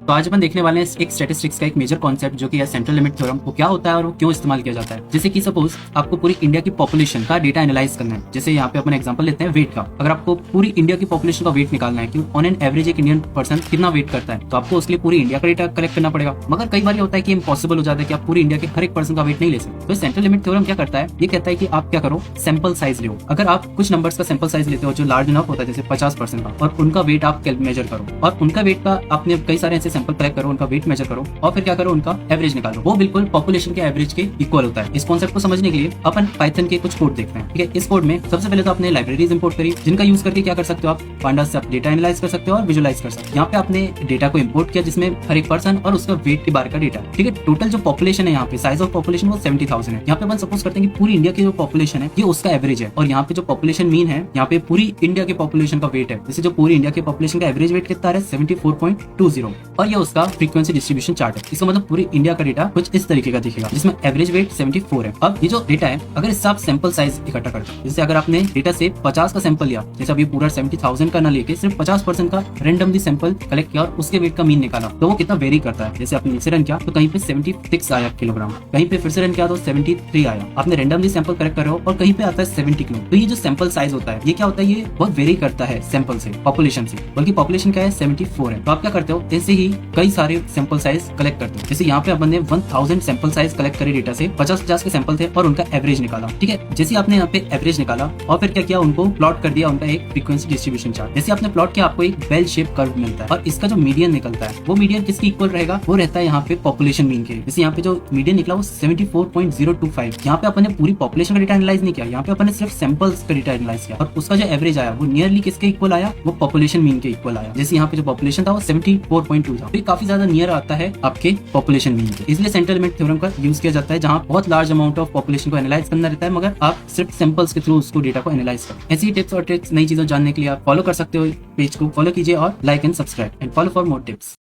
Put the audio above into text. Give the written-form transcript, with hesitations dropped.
तो आज अपन देखने वाले हैं एक स्टैटिस्टिक्स का एक मेजर कॉन्सेप्ट जो कि है सेंट्रल लिमिट थ्योरम। वो क्या होता है और वो क्यों इस्तेमाल किया जाता है। जैसे कि सपोज आपको पूरी इंडिया की पॉपुलेशन का डेटा एनालाइज करना है। जैसे यहाँ पे अपन एग्जांपल लेते हैं वेट का। अगर आपको पूरी इंडिया की पॉपुलेशन का वेट निकालना है कि ऑन एन एवरेज एक इंडियन पर्सन कितना वेट करता है, तो आपको उसके लिए पूरी इंडिया का डेटा कलेक्ट करना पड़ेगा। मगर कई बार ये होता है कि इम्पॉसिबल हो जाता है कि आप पूरी इंडिया के हर एक पर्सन का वेट नहीं ले सकते। तो सेंट्रल लिमिट थ्योरम क्या करता है, ये कहता है कि आप क्या करो, सैंपल साइज लो। अगर आप कुछ नंबर्स का सैंपल साइज लेते हो जो लार्ज इनफ होता है, जैसे 50% का, और उनका वेट आप मेजर करो और उनका वेट का आपने कई सारे ऐसे सैंपल कलेक्ट करो, उनका वेट मेजर करो और फिर क्या करो, उनका एवरेज निकालो। वो बिल्कुल पॉपुलेशन के एवरेज के इक्वल होता है। इस कॉन्सेप्ट को समझने के लिए अपन पाइथन के कुछ कोड देखते हैं। ठीक है, इस कोड में सबसे पहले तो आपने लाइब्रेरीज इंपोर्ट करी, जिनका यूज करके क्या कर सकते हो, आप पांडास से आप डेटा एनालाइज कर सकते हो और विजुअलाइज कर सकते हो। यहाँ पे आपने डेटा को इंपोर्ट किया जिसमें हर एक पर्सन और उसका वेट के बारे का डेटा। ठीक है, टोटल जो पॉपुलेशन है यहाँ पे, साइज ऑफ पॉपुलेशन वो 70,000 है। यहाँ पे अपन सपोज करते हैं कि पूरी इंडिया की जो पॉपुलेशन है ये उसका एवरेज है, और यहाँ पे जो पॉपुलेशन मीन है, यहाँ पे पूरी इंडिया के पॉपुलेशन का वेट है। जैसे जो पूरी इंडिया की पॉपुलेशन का एवरेज वेट कितना है, 74.20, और ये उसका फ्रीक्वेंसी डिस्ट्रीब्यूशन चार्ट है। इसका मतलब पूरी इंडिया का डेटा कुछ इस तरीके का दिखेगा, जिसमें एवरेज वेट 74 है। अब ये जो डेटा है, अगर इससे आप सैंपल साइज इकट्ठा करते हो, जैसे अगर आपने डेटा से 50 का सैंपल लिया, जैसे अभी पूरा 70,000 का ना लेके सिर्फ 50% का रेंडमली सैंपल कलेक्ट किया और उसके वेट का मीन निकाला, तो वो कितना वेरी करता है। जैसे आपने नीचे रन किया तो कहीं पे 76 आया किलोग्राम, कहीं पे फिर से रन किया तो 73 आया। आपने रेंडमली सैंपल कलेक्ट कर रहे हो और कहीं पे आता है 70 किलो। तो ये जो सैंपल साइज होता है, ये क्या होता है, ये बहुत वेरी करता है सैंपल से, पॉपुलेशन से। बल्कि पॉपुलेशन क्या है, 74 है। तो आप क्या करते हो, ऐसे ही कई सारे सैंपल साइज कलेक्ट करते हो। जैसे यहाँ पे अपन ने 1000 सैंपल साइज कलेक्ट करे डेटा से, 50-50 के सैंपल थे और उनका एवरेज निकाला। ठीक है, जैसे आपने यहाँ पे एवरेज निकाला और फिर क्या किया, उनको प्लॉट कर दिया, उनका एक फ्रीक्वेंसी डिस्ट्रीब्यूशन चार्ट। जैसे आपने प्लॉट किया, आपको एक बेल शेप कर्व मिलता है और इसका जो मीडियन निकलता है, वो मीडियन किसकी इक्वल रहेगा, वो रहता है यहाँ पे पॉपुलेशन मीन के। जैसे यहाँ पे जो मीडियन निकला वो 74.025। यहाँ पे अपन ने पूरी पॉपुलेशन का डेटा एनालाइज नहीं किया, यहाँ पे अपन ने सिर्फ सैंपल्स का डेटा एनालाइज किया और उसका जो एवरेज आया वो नियरली किसके इक्वल आया, वो पॉपुलेशन मीन के इक्वल आया। जैसे यहाँ पे जो पॉपुलेशन था वो 74.2 था, तो काफी ज्यादा नियर आता है आपके पॉपुलेशन मीन के। इसलिए सेंट्रल लिमिट थ्योरम का यूज किया जाता है जहाँ बहुत लार्ज अमाउंट ऑफ पॉपुलेशन को एनालाइज करना रहता है, मगर आप सिर्फ सैंपल्स के थ्रू उसको डेटा को एनालाइज करें। ऐसी टिप्स और ट्रिक्स, नई चीजों जानने के लिए आप फॉलो कर सकते हो, पेज को फॉलो कीजिए और like and subscribe and follow for more tips.